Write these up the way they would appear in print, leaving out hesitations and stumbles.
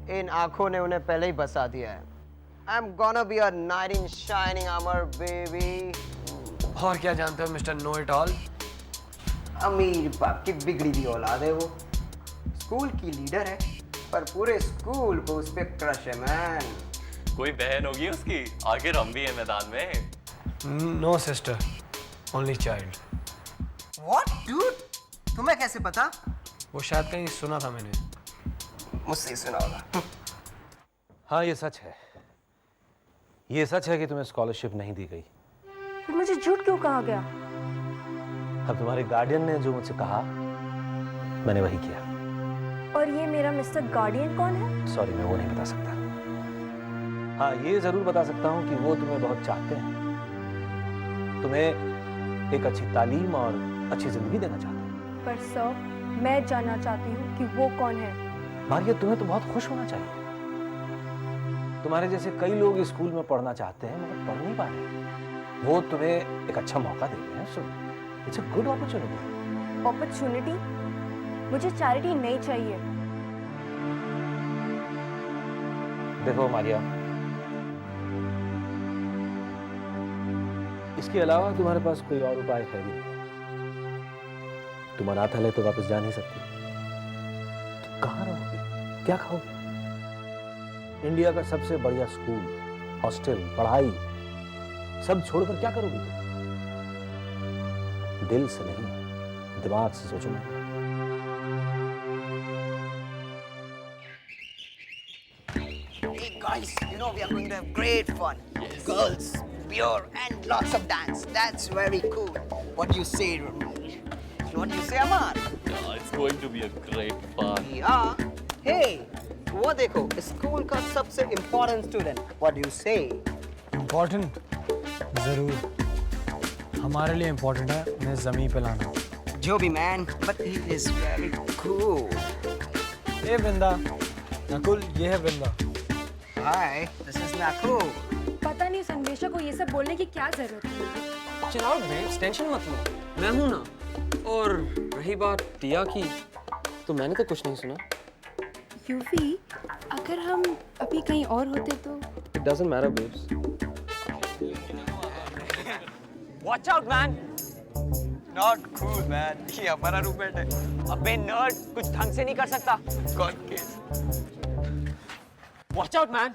इन आंखों ने उन्हें पहले ही बसा दिया है। I'm gonna be a knight in shining armor, baby. और क्या जानते हो मिस्टर नो इट ऑल? अमीर बाप की बिगड़ी हुई औलाद है वो। स्कूल की लीडर है, पर पूरे स्कूल को उस पे क्रश है मैन। कोई बहन होगी उसकी, आखिर हम भी है मैदान में। No sister, only child. What, dude? तुम्हें कैसे पता? वो शायद कहीं सुना था मैंने। मुझसे ही सुना होगा। हाँ ये सच है, ये सच है कि तुम्हें स्कॉलरशिप नहीं दी गई। फिर मुझे झूठ क्यों कहा गया? अब तुम्हारे गार्डियन ने जो मुझसे कहा मैंने वही किया। और ये मेरा मिस्टर गार्डियन कौन है? सॉरी, मैं वो नहीं बता सकता। हाँ ये जरूर बता सकता हूँ कि वो तुम्हें बहुत चाहते हैं, तुम्हें एक अच्छी तालीम और अच्छी जिंदगी देना चाहते हैं। पर सर, मैं जानना चाहती हूँ कि वो कौन है। मारिया, तुम्हें तो बहुत खुश होना चाहिए। तुम्हारे जैसे कई लोग इस स्कूल में पढ़ना चाहते हैं मगर पढ़ नहीं पा रहे। वो तुम्हें एक अच्छा मौका दे रहे हैं, so it's a good opportunity. Opportunity? मुझे चैरिटी नहीं चाहिए। देखो मारिया, इसके अलावा तुम्हारे पास कोई और उपाय है भी नहीं। तुम अनाथालय तो वापस जा नहीं सकती, तो कहाँ रहोगे, क्या खाओगे? इंडिया का सबसे बढ़िया स्कूल, हॉस्टल, पढ़ाई सब छोड़कर क्या करोगी तुम? दिल से नहीं, दिमाग से सोचो ना। Hey guys, you know we are going to have great fun. Yes. Girls, beer, and lots of dance. That's very cool. What do you say, Ramir? What do you say, Amar? Yeah, it's going to be a great fun. Yeah. Hey, वो देखो, school का सबसे important student. What do you say? Important? जरूर, हमारे लिए important है उन्हें जमीन पे लाना। जो भी man, but he is very cool. ए वृंदा, नकुल, ये है वृंदा। Hi, this is Nakul. पता नहीं संदेशा को ये सब बोलने की क्या जरूरत है। चिल आउट बेब्स, टेंशन मत लो, मैं हूं ना। और रही बात टिया की, तो मैंने तो कुछ नहीं सुना। यूवी, अगर हम अभी कहीं और होते तो? It doesn't matter babes. Watch out man. Not cool, man. ये हमारा रूममेट है। अबे नर्ड, कुछ ढंग से नहीं कर सकता। God kiss. Watch out man.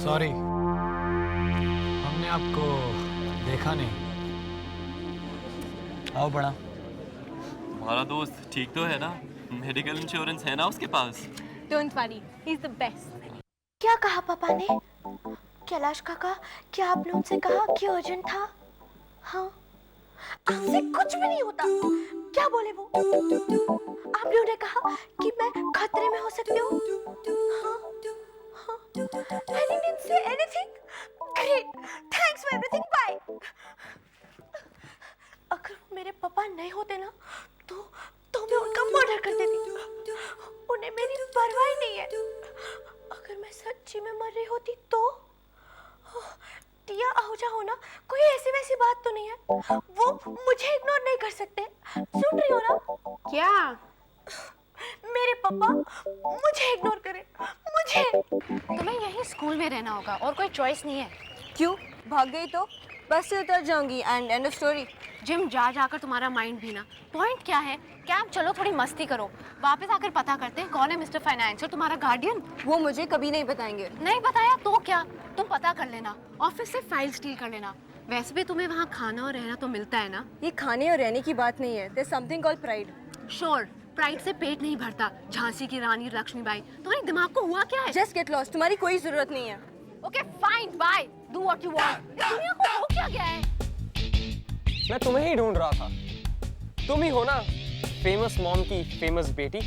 Sorry, हमने आपको देखा नहीं। आओ बड़ा। हमारा दोस्त ठीक तो है ना? मेडिकल इंश्योरेंस है ना उसके पास? Don't worry, he's the best. क्या कहा पापा ने? कैलाश काका, क्या आपने उनसे कहा कि अर्जेंट था? हाँ, आपसे कुछ भी नहीं होता। क्या बोले वो? आपने उन्हें कहा कि मैं खतरे में हो सकती हूँ? हाँ, हाँ। I didn't say anything. Great, thanks for everything. Bye. अगर वो मेरे पापा नहीं होते ना, तो मैं उनका मर्डर कर देती। उन्हें मेरी परवाह ही नहीं है। अगर मैं सच्ची में मर रही होती तो? टिया आहूजा होना कोई ऐसी वैसी बात तो नहीं है। वो मुझे इग्नोर नहीं कर सकते। सुन रही हो ना? क्या? मेरे पापा मुझे इग्नोर करें, मुझे। तुम्हें यही स्कूल में रहना होगा और कोई चॉइस नहीं है। क्यों? भाग गई तो बस से उतर जाऊंगी and end of story. Gym जा जाकर तुम्हारा माइंड भी ना। पॉइंट क्या है? क्या आप चलो थोड़ी मस्ती करो, वापस आकर पता करते हैं कौन है मिस्टर फाइनेंशियल तुम्हारा गार्डियन। वो मुझे कभी नहीं बताएंगे। नहीं बताया तो क्या, तुम पता कर लेना, ऑफिस से फाइल स्टील कर लेना। वैसे भी तुम्हें वहाँ खाना और रहना तो मिलता है ना। ये खाने और रहने की बात नहीं है। There's something called pride. Sure, pride से पेट नहीं भरता। झांसी की रानी लक्ष्मीबाई, तुम्हारे दिमाग को हुआ क्या है? Just get lost. तुम्हारी कोई जरूरत नहीं है। Okay fine, bye, do what you want. दुनिया को हो क्या गया है? मैं तुम्हें ही ढूंढ रहा था। तुम ही हो ना फेमस मॉम की फेमस बेटी।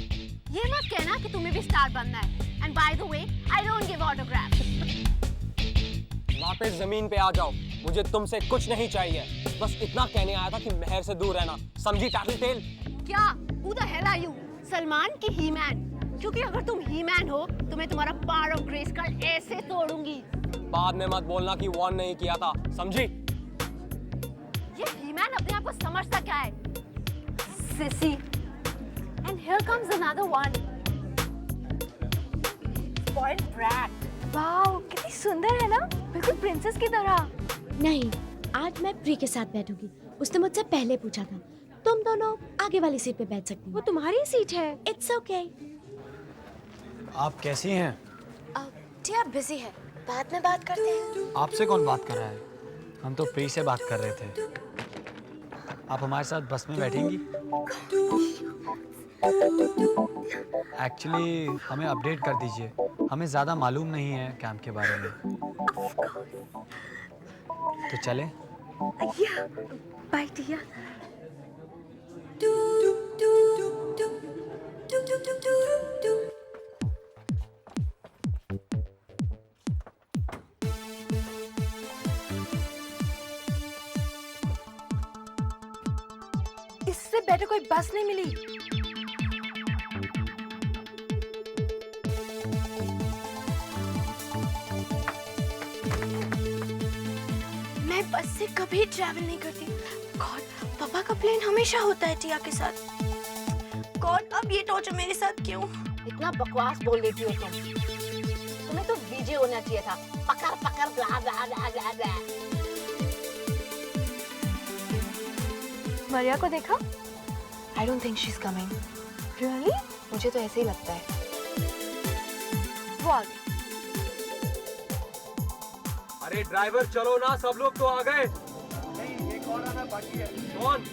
ये मत कहना कि तुम्हें भी स्टार बनना है। And by the way, I don't give autographs. वापस जमीन पे आ जाओ, मुझे तुमसे कुछ नहीं चाहिए। बस इतना कहने आया था कि मेहर से दूर रहना, समझी टैटलटेल? क्या? Who the hell are you? Salman की ही मैन? क्योंकि अगर तुम ही मैन हो तो मैं तुम्हारा पावर ऑफ ग्रेस का ऐसे तोड़ूंगी। बाद में मत बोलना कि वार्न नहीं किया था, समझी? ये ही-मैन अपने आप को समझता क्या है? Sissy. And here comes another one. Spoiled brat. Wow, कितनी सुंदर है ना, बिल्कुल प्रिंसेस की तरह। नहीं, आज मैं प्री के साथ बैठूंगी। उसने मुझसे पहले पूछा था। तुम दोनों आगे वाली सीट पे बैठ सकती हो। वो तुम्हारी सीट है। It's okay. आप कैसी हैं? टिया बिजी है, बाद में बात करते हैं। आपसे कौन बात कर रहा है? हम तो प्री से बात कर रहे थे। आप हमारे साथ बस में बैठेंगी? एक्चुअली हमें अपडेट कर दीजिए, हमें ज़्यादा मालूम नहीं है कैंप के बारे में। तो चलें? बाय टिया। इससे बेटर कोई बस नहीं मिली। मैं बस से कभी ट्रैवल नहीं करती। गॉड, पापा का प्लेन हमेशा होता है टिया के साथ। गॉड, अब ये टॉर्चर मेरे साथ क्यों? इतना बकवास बोल देती हो तुम। तुम्हें तो वीजे होना चाहिए था। पकड़ पकड़ ब्ला ब्ला ब्ला ब्ला ब्ला। मरिया को देखा? I don't think she's coming. Really? मुझे तो ऐसे ही लगता है। वो आ गई। अरे ड्राइवर चलो ना, सब लोग तो आ गए। कौन?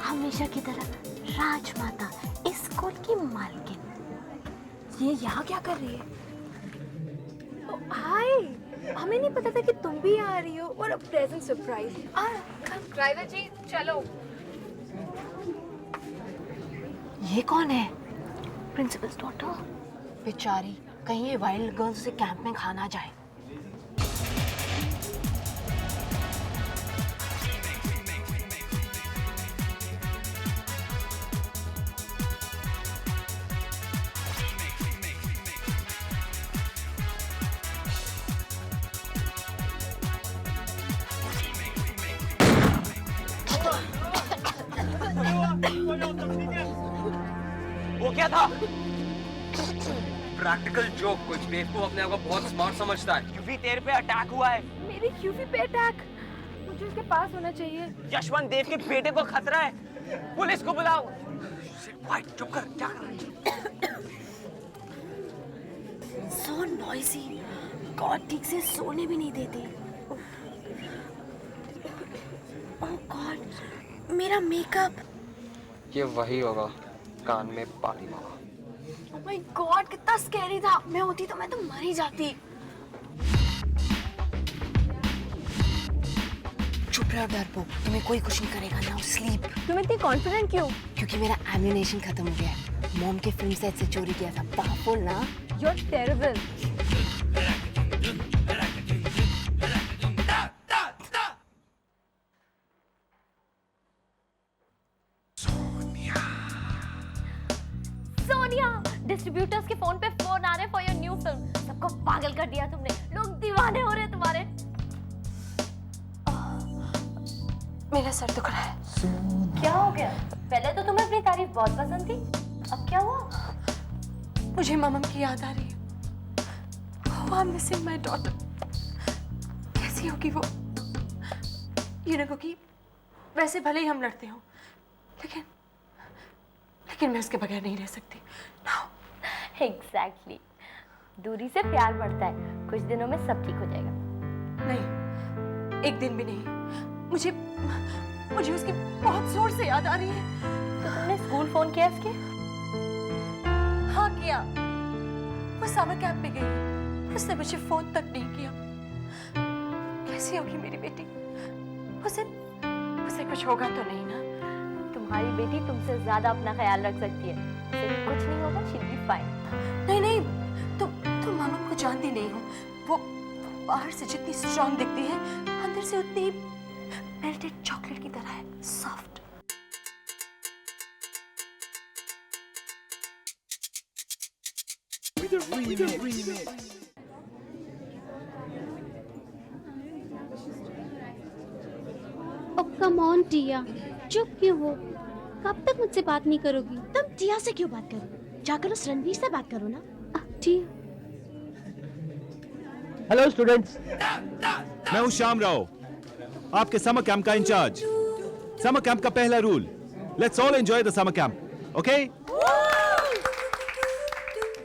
हमेशा की तरह राजमाता, इस स्कूल की मालकिन। ये यहाँ क्या कर रही है? हाय, हमें नहीं पता था कि तुम भी आ रही हो। और प्रेजेंट सरप्राइज। ड्राइवर जी चलो। ये कौन है? Principles daughter. बेचारी, कहीं ये वाइल्ड गर्ल्स से कैंप में खा ना जाए। वो क्या था? Practical joke. कुछ बेवकूफ अपने आप को बहुत स्मार्ट समझता है। यूवी तेरे पे अटैक हुआ है। मेरी यूवी पे अटैक। मुझे उसके पास होना चाहिए। यशवंत देव के बेटे को खतरा है, पुलिस को बुलाओ। चुप कर, क्या कर रही है? So noisy. गॉड, ठीक से सोने भी नहीं देते। ओह गॉड, मेरा मेकअप। ये वही होगा, कान में पानी मामा। ओह माय गॉड, कितना स्कैरी था। मैं होती तो मैं तो मर ही जाती। चुप रहो डरपोक, तुम्हें कोई कुछ नहीं करेगा। Now sleep. तुम इतनी कॉन्फिडेंट क्यों? क्योंकि मेरा एम्यूनेशन खत्म हो गया है। मॉम के फिल्म सेट से चोरी किया था। पावरफुल ना? You are terrible. Sonia, distributors के फोन पे फोन आ रहे फॉर योर न्यू फिल्म। सबको पागल कर दिया तुमने। लोग दीवाने हो रहे हैं तुम्हारे। मेरा सर दुख रहा है। क्या हो गया? पहले तो तुम्हें अपनी तारीफ बहुत पसंद थी, अब क्या हुआ? मुझे ममम की याद आ रही है। Oh, I'm missing my daughter. कैसी होगी वो? You know कि वैसे भले ही हम लड़ते हो, लेकिन मैं उसके बगैर नहीं रह सकती। No. एग्जैक्टली। दूरी से प्यार बढ़ता है, कुछ दिनों में सब ठीक हो जाएगा। नहीं, एक दिन भी नहीं। मुझे उसकी बहुत जोर से याद आ रही है। तो तुमने स्कूल फोन किया उसके? हाँ किया। वो समर कैंप में गई। उसने मुझे फोन तक नहीं किया। कैसी होगी मेरी बेटी? उसे कुछ होगा तो नहीं ना? तुम्हारी बेटी तुमसे ज्यादा अपना ख्याल रख सकती है। उसे कुछ नहीं होगा, शी विल बी फाइन। नहीं, तुम मामा को जानती नहीं हो। वो बाहर से जितनी स्ट्रांग दिखती है, अंदर से उतनी मेल्टेड चॉकलेट की तरह है, सॉफ्ट। कम ऑन टिया, चुप क्यों हो? कब तक मुझसे बात नहीं करोगी? तुम टिया से क्यों बात करो? जाकर उस रणवीर से बात करो ना। टिया। हेलो स्टूडेंट्स, मैं हूं श्याम राव, आपके समर कैंप का इंचार्ज। समर कैंप का पहला rule, let's all enjoy the summer camp, okay?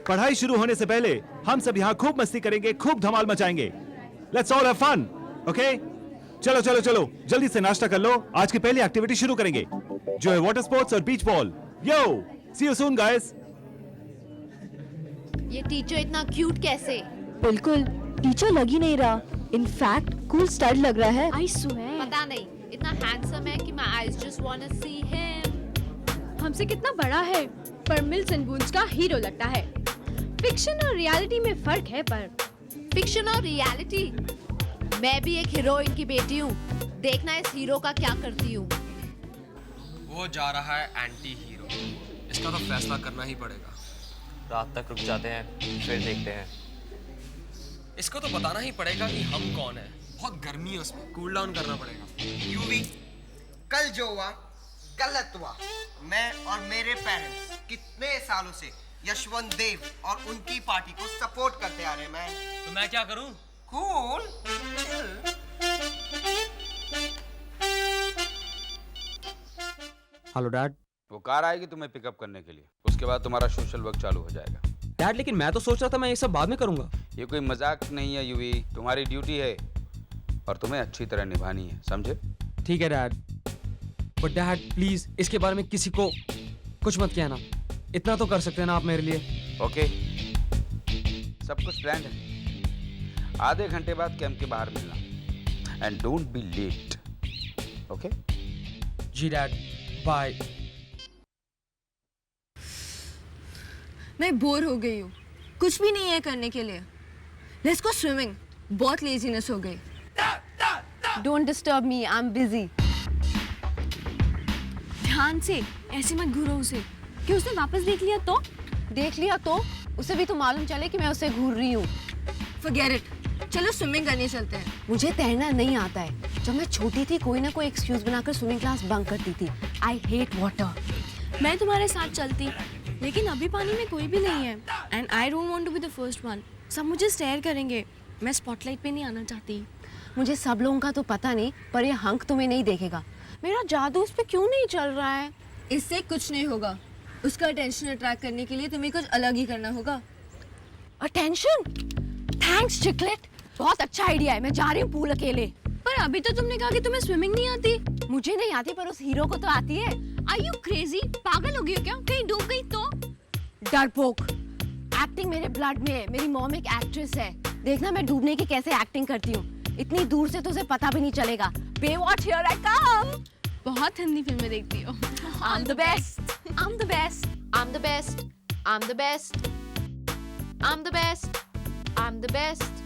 पढ़ाई शुरू होने से पहले हम सब यहाँ खूब मस्ती करेंगे, खूब धमाल मचाएंगे। Let's all have fun, okay? चलो चलो चलो, जल्दी से नाश्ता कर लो, आज की पहली एक्टिविटी शुरू करेंगे, जो है वाटर स्पोर्ट्स और beach ball. Yo, see you soon guys. ये टीचर इतना क्यूट कैसे? बिल्कुल टीचर लग ही नहीं रहा, इनफैक्ट कूल स्टाइल लग रहा है। I swear. पता नहीं, इतना हैंडसम है कि my eyes just wanna see him। हमसे कितना बड़ा है, पर मिल्स एंड बून्स का हीरो लगता है। फिक्शन और रियलिटी में फर्क है, पर फिक्शन और रियलिटी। मैं भी एक हीरोइन की बेटी हूँ, देखना इस हीरो का क्या करती हूँ। वो जा रहा है एंटी हीरो, इसका तो फैसला करना ही पड़ेगा। रात तक रुक जाते हैं, फिर देखते हैं। इसको तो बताना ही पड़ेगा कि हम कौन है। बहुत गर्मी है उसमें, कूल डाउन करना पड़ेगा। यूवी, कल जो हुआ गलत हुआ। मैं और मेरे पेरेंट्स कितने सालों से यशवंत देव और उनकी पार्टी को सपोर्ट करते आ रहे हैं। मैं तो मैं क्या करूं? Cool chill. Hello dad. वो कार आएगी तुम्हें पिकअप करने के लिए, उसके बाद तुम्हारा सोशल वर्क चालू हो जाएगा। डैड लेकिन मैं तो सोच रहा था मैं ये सब बाद में करूंगा। ये कोई मजाक नहीं है यूवी, तुम्हारी ड्यूटी है और तुम्हें अच्छी तरह निभानी है, समझे? ठीक है डैड, बट डैड प्लीज इसके बारे में किसी को कुछ मत कहना। इतना तो कर सकते हैं ना आप मेरे लिए? ओके, सब कुछ प्लान है। आधे घंटे बाद कैंप के बाहर मिलना and don't be late, okay? जी डैड, बाय। मैं बोर हो गई हूँ, कुछ भी नहीं है करने के लिए। लेट्स गो स्विमिंग, बहुत लेजीनेस हो गई। Don't disturb me, I'm busy। ध्यान से, ऐसे मत घूरो उसे, कि उसने वापस देख लिया तो? देख लिया तो उसे भी तो मालूम चले कि मैं उसे घूर रही हूँ। Forget it, चलो स्विमिंग करने चलते हैं। मुझे तैरना नहीं आता है। जब मैं छोटी थी कोई ना कोई एक्सक्यूज बनाकर स्विमिंग क्लास बंक करती थी। I hate water। मैं तुम्हारे साथ चलती, लेकिन अभी पानी में कोई भी नहीं है। And I don't want to be the first one. सब मुझे स्टेयर करेंगे, मैं स्पॉटलाइट पे नहीं आना चाहती। मुझे सब लोगों का तो पता नहीं, पर ये हंक तुम्हें नहीं देखेगा। मेरा जादू उस पे क्यों नहीं चल रहा है? इससे कुछ नहीं होगा। उसका अटेंशन अट्रैक्ट करने के लिए तुम्हें कुछ अलग ही करना होगा। अटेंशन? थैंक्स चिकलेट, बहुत अच्छा आइडिया है। मैं जा रही हूँ पूल अकेले। पर अभी तो तुमने कहा कि तुम्हें स्विमिंग नहीं आती। मुझे नहीं आती, पर उस हीरो को तो आती है। Are you crazy? पागल हो गई हो क्या? कहीं डूब गई तो? डरपोक, एक्टिंग मेरे ब्लड में है। मेरी मॉम एक एक्ट्रेस है। देखना मैं डूबने की कैसे एक्टिंग करती हूँ। इतनी दूर से तो उसे पता भी नहीं चलेगा। Baywatch, here I come। बहुत हिंदी फिल्में देखती हो। I'm the best, I'm the best, I'm the best, I'm the best, I'm the best, I'm the best,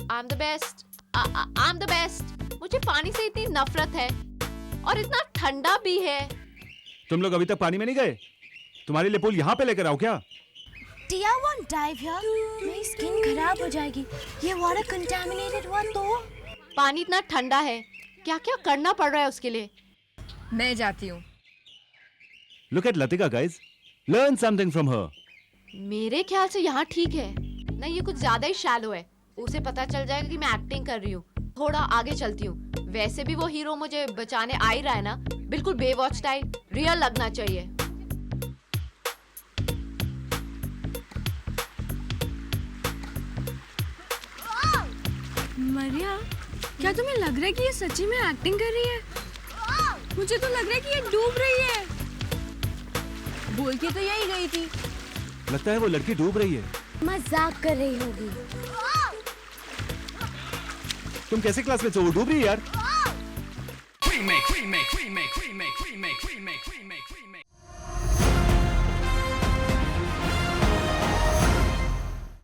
I'm the best, I'm the best। मुझे पानी से इतनी नफरत है और इतना ठंडा भी है। तुम लोग अभी तक पानी में नहीं गए? तुम्हारे लिए पूल यहाँ पे लेकर आओ क्या? Tia won't dive here। मेरी स्किन खराब हो जाएगी। ये वाटर कंटामिनेटेड हुआ तो? पानी इतना ठंडा है, क्या क्या करना पड़ रहा है उसके लिए। मैं जाती हूँ। Look at Latika guys, learn something from her। मेरे ख्याल से यहाँ ठीक है। नहीं, ये कुछ ज्यादा ही शैलो है। उसे पता चल जाएगा कि मैं एक्टिंग कर रही हूँ। थोड़ा आगे चलती हूँ। वैसे भी वो हीरो मुझे बचाने आ ही रहा है ना। बिल्कुल बेवॉच टाइप, रियल लगना चाहिए। मरिया, क्या तुम्हें लग रहा है कि ये सच्ची में एक्टिंग कर रही है? मुझे तो लग रहा है कि ये डूब रही है। बोल के तो यही गई थी। लगता है वो लड़की डूब रही है। मजाक कर रही होगी। तुम कैसे क्लास में हो? वो डूब रही है यार। Remake, remake, remake, remake, remake, remake, remake, remake।